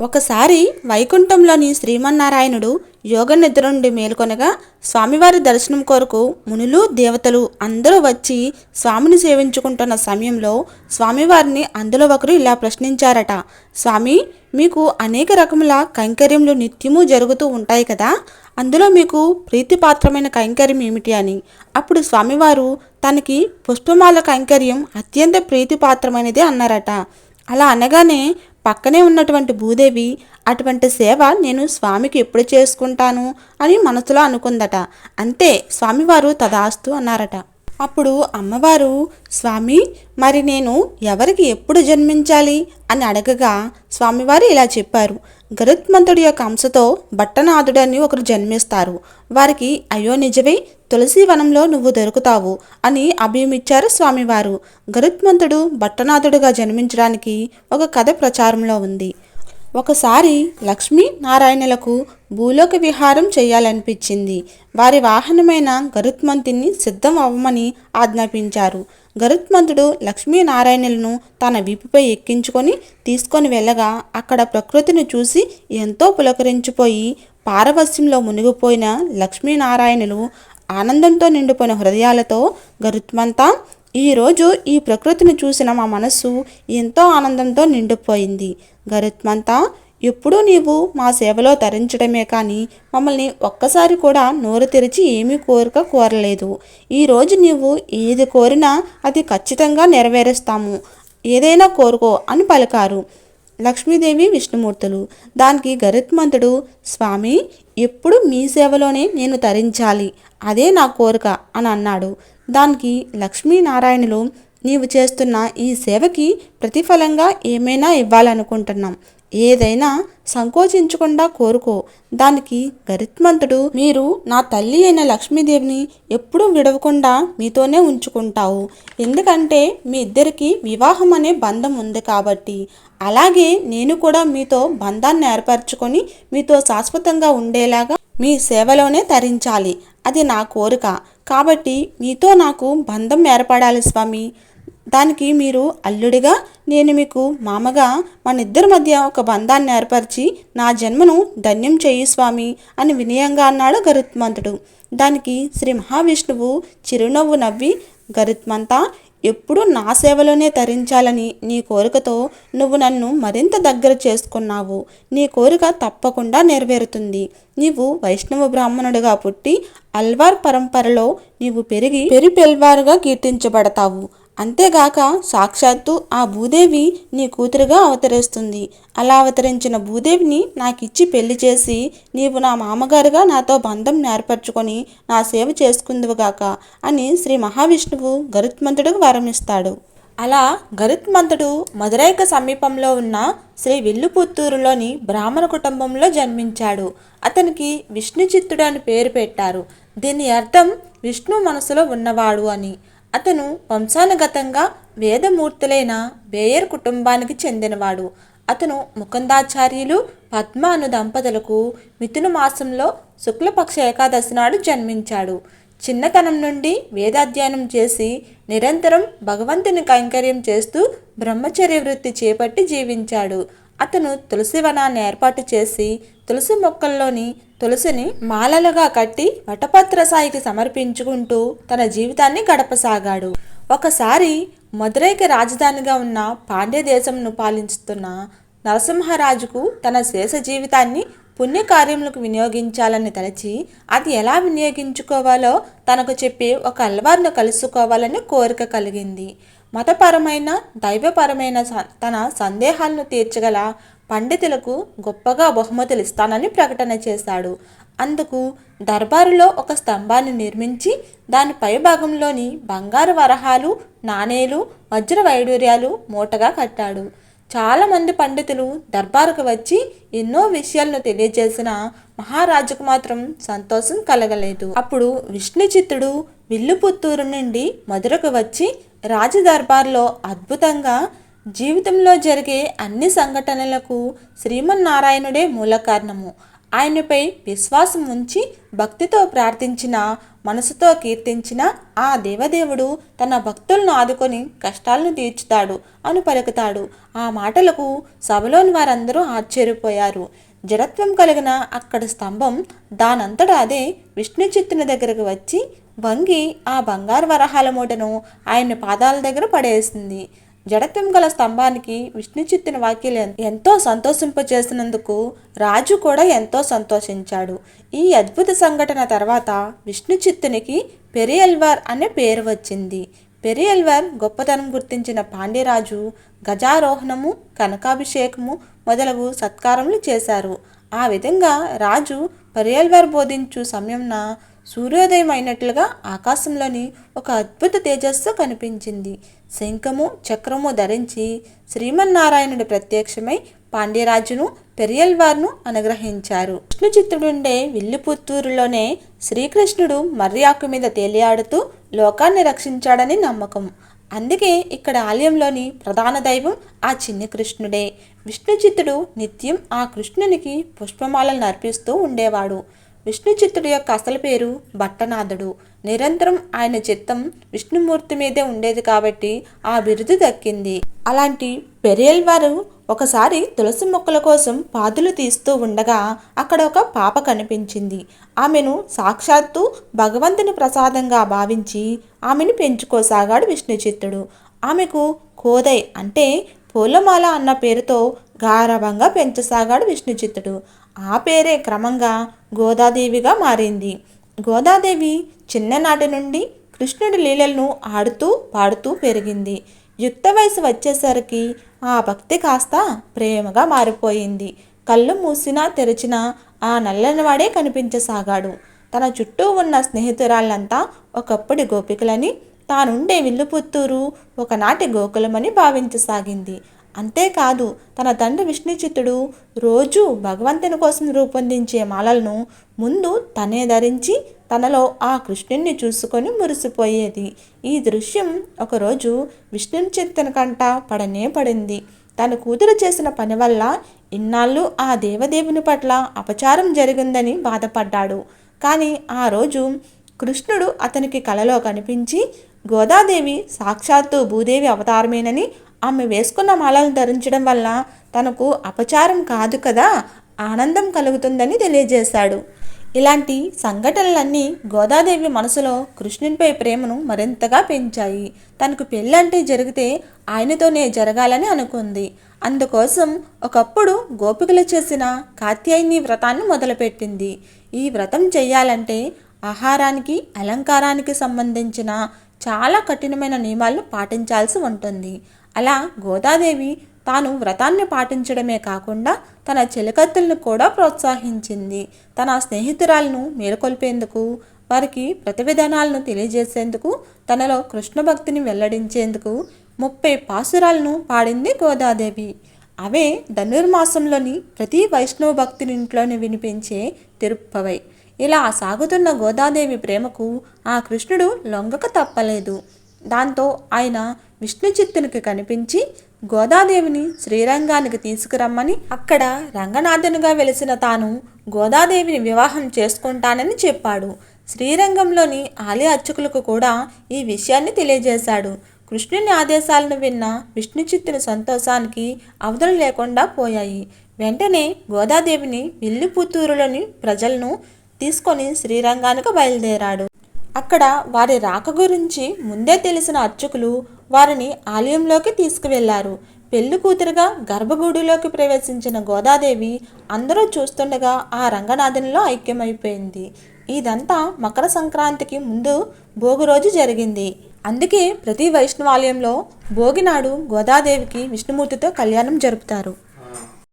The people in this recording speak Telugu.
ఒకసారి వైకుంఠంలోని శ్రీమన్నారాయణుడు యోగ నిద్ర నుండి మేల్కొనగా స్వామివారి దర్శనం కొరకు మునులు దేవతలు అందరూ వచ్చి స్వామిని సేవించుకుంటున్న సమయంలో స్వామివారిని అందులో ఒకరు ఇలా ప్రశ్నించారట. స్వామి, మీకు అనేక రకముల కైంకర్యములు నిత్యము జరుగుతూ ఉంటాయి కదా, అందులో మీకు ప్రీతిపాత్రమైన కైంకర్యం ఏమిటి అని. అప్పుడు స్వామివారు తనకి పుష్పమాల కైంకర్యం అత్యంత ప్రీతిపాత్రమైనది అన్నారట. అలా అనగానే పక్కనే ఉన్నటువంటి భూదేవి అటువంటి సేవ నేను స్వామికి ఎప్పుడు చేసుకుంటాను అని మనసులో అనుకుందట. అంతే స్వామివారు తదాస్తు అన్నారట. అప్పుడు అమ్మవారు, స్వామి, మరి నేను ఎవరికి ఎప్పుడు జన్మించాలి అని అడగగా స్వామివారు ఇలా చెప్పారు. గరుత్మంతుడి యొక్క అంశతో భట్టనాథుడని ఒకరు జన్మిస్తారు. వారికి అయ్యో నిజమే, తులసి వనంలో నువ్వు దొరుకుతావు అని అభయమిచ్చారు స్వామివారు. గరుత్మంతుడు భట్టనాథుడిగా జన్మించడానికి ఒక కథ ప్రచారంలో ఉంది. ఒకసారి లక్ష్మీ నారాయణులకు భూలోక విహారం చేయాలనిపించింది. వారి వాహనమైన గరుత్మంతుని సిద్ధం అవ్వమని ఆజ్ఞాపించారు. గరుత్మంతుడు లక్ష్మీనారాయణులను తన వీపుపై ఎక్కించుకొని తీసుకొని వెళ్ళగా అక్కడ ప్రకృతిని చూసి ఎంతో పులకరించిపోయి పారవస్యంలో మునిగిపోయిన లక్ష్మీనారాయణులు ఆనందంతో నిండిపోయిన హృదయాలతో, గరుత్మంతా, ఈరోజు ఈ ప్రకృతిని చూసిన మా మనస్సు ఎంతో ఆనందంతో నిండిపోయింది. గరుత్మంతా, ఎప్పుడూ నీవు మా సేవలో తరించడమే కానీ మమ్మల్ని ఒక్కసారి కూడా నోరు తెరిచి ఏమీ కోరిక కోరలేదు. ఈరోజు నీవు ఏది కోరినా అది ఖచ్చితంగా నెరవేరుస్తాము, ఏదైనా కోరుకో అని పలికారు లక్ష్మీదేవి విష్ణుమూర్తులు. దానికి గరుత్మంతుడు, స్వామి, ఎప్పుడు మీ సేవలోనే నేను తరించాలి, అదే నా కోరిక అని అన్నాడు. దానికి లక్ష్మీనారాయణులు, నీవు చేస్తున్న ఈ సేవకి ప్రతిఫలంగా ఏమైనా ఇవ్వాలనుకుంటున్నాం, ఏదైనా సంకోచించకుండా కోరుకో. దానికి గరుత్మంతుడు, మీరు నా తల్లి అయిన లక్ష్మీదేవిని ఎప్పుడూ విడవకుండా మీతోనే ఉంచుకుంటావు, ఎందుకంటే మీ ఇద్దరికి వివాహం అనే బంధం ఉంది కాబట్టి. అలాగే నేను కూడా మీతో బంధాన్ని ఏర్పరచుకొని మీతో శాశ్వతంగా ఉండేలాగా మీ సేవలోనే తరించాలి, అది నా కోరిక. కాబట్టి మీతో నాకు బంధం ఏర్పడాలి స్వామి. దానికి మీరు అల్లుడిగా, నేను మీకు మామగా, మన ఇద్దరి మధ్య ఒక బంధాన్ని ఏర్పరిచి నా జన్మను ధన్యం చేయి స్వామి అని వినయంగా అన్నాడు గరుత్మంతుడు. దానికి శ్రీ మహావిష్ణువు చిరునవ్వు నవ్వి, గరుత్మంతా, ఎప్పుడు నా సేవలోనే తరించాలని నీ కోరికతో నువ్వు నన్ను మరింత దగ్గర చేసుకున్నావు. నీ కోరిక తప్పకుండా నెరవేరుతుంది. నీవు వైష్ణవ బ్రాహ్మణుడిగా పుట్టి అల్వార్ పరంపరలో నీవు పెరిగి పెరిపెల్వారుగా కీర్తించబడతావు. అంతేగాక సాక్షాత్తు ఆ భూదేవి నీ కూతురుగా అవతరిస్తుంది. అలా అవతరించిన భూదేవిని నాకిచ్చి పెళ్లి చేసి నీవు నా మామగారుగా నాతో బంధం ఏర్పరచుకొని నా సేవ చేసుకుందువుగాక అని శ్రీ మహావిష్ణువు గరుత్మంతుడికి వరమిస్తాడు. అలా గరుత్మంతుడు మదురైక సమీపంలో ఉన్న శ్రీ విల్లుపుత్తూరులోని బ్రాహ్మణ కుటుంబంలో జన్మించాడు. అతనికి విష్ణుచిత్తుడు అని పేరు పెట్టారు. దీని అర్థం విష్ణు మనసులో ఉన్నవాడు అని. అతను వంశానుగతంగా వేదమూర్తులైన బేయర్ కుటుంబానికి చెందినవాడు. అతను ముకుందాచార్యులు పద్మ అను దంపతులకు మిథున మాసంలో శుక్లపక్ష ఏకాదశి నాడు జన్మించాడు. చిన్నతనం నుండి వేదాధ్యయనం చేసి నిరంతరం భగవంతుని కైంకర్యం చేస్తూ బ్రహ్మచర్య వృత్తి చేపట్టి జీవించాడు. అతను తులసి వనాన్ని ఏర్పాటు చేసి తులసి మొక్కల్లోని తులసిని మాలలుగా కట్టి వటపత్ర సాయికి సమర్పించుకుంటూ తన జీవితాన్ని గడపసాగాడు. ఒకసారి మదురైకి రాజధానిగా ఉన్న పాండ్య దేశంను పాలిస్తున్న నరసింహరాజుకు తన శేష జీవితాన్ని పుణ్యకార్యములకు వినియోగించాలని తలచి అది ఎలా వినియోగించుకోవాలో తనకు చెప్పి ఒక అల్వార్ను కలుసుకోవాలని కోరిక కలిగింది. మతపరమైన దైవపరమైన తన సందేహాలను తీర్చగల పండితులకు గొప్పగా బహుమతులు ఇస్తానని ప్రకటన చేశాడు. అందుకు దర్బారులో ఒక స్తంభాన్ని నిర్మించి దాని పై భాగంలోని బంగారు వరహాలు, నాణేలు, వజ్ర వైడూర్యాలు మూటగా కట్టాడు. చాలామంది పండితులు దర్బారుకు వచ్చి ఎన్నో విషయాలను తెలియజేసిన మహారాజుకు మాత్రం సంతోషం కలగలేదు. అప్పుడు విష్ణుచిత్తుడు విల్లుపుత్తూరు నుండి మధురకు వచ్చి రాజదర్బార్లో అద్భుతంగా జీవితంలో జరిగే అన్ని సంఘటనలకు శ్రీమన్నారాయణుడే మూల కారణము, ఆయనపై విశ్వాసం ఉంచి భక్తితో ప్రార్థించిన, మనసుతో కీర్తించిన ఆ దేవదేవుడు తన భక్తులను ఆదుకొని కష్టాలను తీర్చుతాడు అని పలుకుతాడు. ఆ మాటలకు సభలోని వారందరూ ఆశ్చర్యపోయారు. జడత్వం కలిగిన అక్కడి స్తంభం దానంతటా అదే విష్ణు చిత్తుని దగ్గరకు వచ్చి వంగి ఆ బంగారు వరహాల మూటను ఆయన పాదాల దగ్గర పడేసింది. జడత్వం గల స్తంభానికి విష్ణు చిత్తుని వాక్యలు ఎంతో సంతోషింపచేసినందుకు రాజు కూడా ఎంతో సంతోషించాడు. ఈ అద్భుత సంఘటన తర్వాత విష్ణు చిత్తునికి పెరియల్వార్ అనే పేరు వచ్చింది. పెరియల్వార్ గొప్పతనం గుర్తించిన పాండ్యరాజు గజారోహణము, కనకాభిషేకము మొదలగు సత్కారములు చేశారు. ఆ విధంగా రాజు పెరియల్వార్ బోధించు సమయంన సూర్యోదయం అయినట్లుగా ఆకాశంలోని ఒక అద్భుత తేజస్సు కనిపించింది. శంఖము చక్రము ధరించి శ్రీమన్నారాయణుడు ప్రత్యక్షమై పాండ్యరాజును పెరియల్వార్ను అనుగ్రహించారు. విష్ణు చిత్తుడుండే విల్లుపుత్తూరులోనే శ్రీకృష్ణుడు మర్యాకు మీద తేలియాడుతూ లోకాన్ని రక్షించాడని నమ్మకం. అందుకే ఇక్కడ ఆలయంలోని ప్రధాన దైవం ఆ చిన్ని కృష్ణుడే. విష్ణు చిత్తుడు నిత్యం ఆ కృష్ణునికి పుష్పమాలను అర్పిస్తూ ఉండేవాడు. విష్ణు చిత్తుడి యొక్క అసలు పేరు భట్టనాథుడు. నిరంతరం ఆయన చిత్తం విష్ణుమూర్తి మీదే ఉండేది కాబట్టి ఆ బిరుదు దక్కింది. అలాంటి పెరియల్వారు ఒకసారి తులసి మొక్కల కోసం పాదులు తీస్తూ ఉండగా అక్కడ ఒక పాప కనిపించింది. ఆమెను సాక్షాత్తు భగవంతుని ప్రసాదంగా భావించి ఆమెను పెంచుకోసాగాడు విష్ణు చిత్తుడు. ఆమెకు కోదై అంటే పూలమాల అన్న పేరుతో గారభంగా పెంచసాగాడు విష్ణు చిత్తుడు. ఆ పేరే క్రమంగా గోదాదేవిగా మారింది. గోదాదేవి చిన్ననాటి నుండి కృష్ణుడి లీలలను ఆడుతూ పాడుతూ పెరిగింది. యుక్త వయసు వచ్చేసరికి ఆ భక్తి కాస్త ప్రేమగా మారిపోయింది. కళ్ళు మూసినా తెరిచినా ఆ నల్లనివాడే కనిపించసాగాడు. తన చుట్టూ ఉన్న స్నేహితురాళ్ళంతా ఒకప్పటి గోపికలని, తానుండే విల్లుపుత్తూరు ఒకనాటి గోకులమని భావించసాగింది. అంతేకాదు తన తండ్రి విష్ణు చిత్తుడు రోజు భగవంతుని కోసం రూపొందించే మాలలను ముందు తనే ధరించి తనలో ఆ కృష్ణుణ్ణి చూసుకొని మురిసిపోయేది. ఈ దృశ్యం ఒకరోజు విష్ణు చిత్తుని కంట పడనే పడింది. తన కూతురు చేసిన పని వల్ల ఇన్నాళ్ళు ఆ దేవదేవుని పట్ల అపచారం జరిగిందని బాధపడ్డాడు. కానీ ఆ రోజు కృష్ణుడు అతనికి కలలో కనిపించి గోదాదేవి సాక్షాత్తు భూదేవి అవతారమేనని, ఆమె వేసుకున్న మాలను ధరించడం వల్ల తనకు అపచారం కాదు కదా, ఆనందం కలుగుతుందని తెలియజేశాడు. ఇలాంటి సంఘటనలన్నీ గోదాదేవి మనసులో కృష్ణునిపై ప్రేమను మరింతగా పెంచాయి. తనకు పెళ్ళంటే జరిగితే ఆయనతోనే జరగాలని అనుకుంది. అందుకోసం ఒకప్పుడు గోపికలు చేసిన కాత్యాయని వ్రతాన్ని మొదలుపెట్టింది. ఈ వ్రతం చెయ్యాలంటే ఆహారానికి, అలంకారానికి సంబంధించిన చాలా కఠినమైన నియమాలను పాటించాల్సి ఉంటుంది. అలా గోదాదేవి తాను వ్రతాన్ని పాటించడమే కాకుండా తన చెలికత్తెలను కూడా ప్రోత్సహించింది. తన స్నేహితురాలను మేలుకొల్పేందుకు, వారికి ప్రతి విధానాలను తెలియజేసేందుకు, తనలో కృష్ణ భక్తిని వెల్లడించేందుకు 30 పాసురాలను పాడింది గోదాదేవి. అవే ధనుర్మాసంలోని ప్రతి వైష్ణవ భక్తుని ఇంట్లోని వినిపించే తిరుప్పవై. ఇలా సాగుతున్న గోదాదేవి ప్రేమకు ఆ కృష్ణుడు లొంగక తప్పలేదు. దాంతో ఆయన విష్ణు చిత్తునికి కనిపించి గోదాదేవిని శ్రీరంగానికి తీసుకురమ్మని, అక్కడ రంగనాథునిగా వెలిసిన తాను గోదాదేవిని వివాహం చేసుకుంటానని చెప్పాడు. శ్రీరంగంలోని ఆలయ అర్చకులకు కూడా ఈ విషయాన్ని తెలియజేశాడు. కృష్ణుని ఆదేశాలను విన్న విష్ణు చిత్తుని సంతోషానికి అవధులు లేకుండా పోయాయి. వెంటనే గోదాదేవిని విల్లుపుత్తూరులోని ప్రజలను తీసుకొని శ్రీరంగానికి బయలుదేరాడు. అక్కడ వారి రాక గురించి ముందే తెలిసిన అర్చకులు వారిని ఆలయంలోకి తీసుకువెళ్లారు. పెళ్లి కూతురుగా గర్భగుడిలోకి ప్రవేశించిన గోదాదేవి అందరూ చూస్తుండగా ఆ రంగనాథునిలో ఐక్యమైపోయింది. ఇదంతా మకర సంక్రాంతికి ముందు భోగి రోజు జరిగింది. అందుకే ప్రతి వైష్ణవాలయంలో భోగినాడు గోదాదేవికి విష్ణుమూర్తితో కళ్యాణం జరుపుతారు.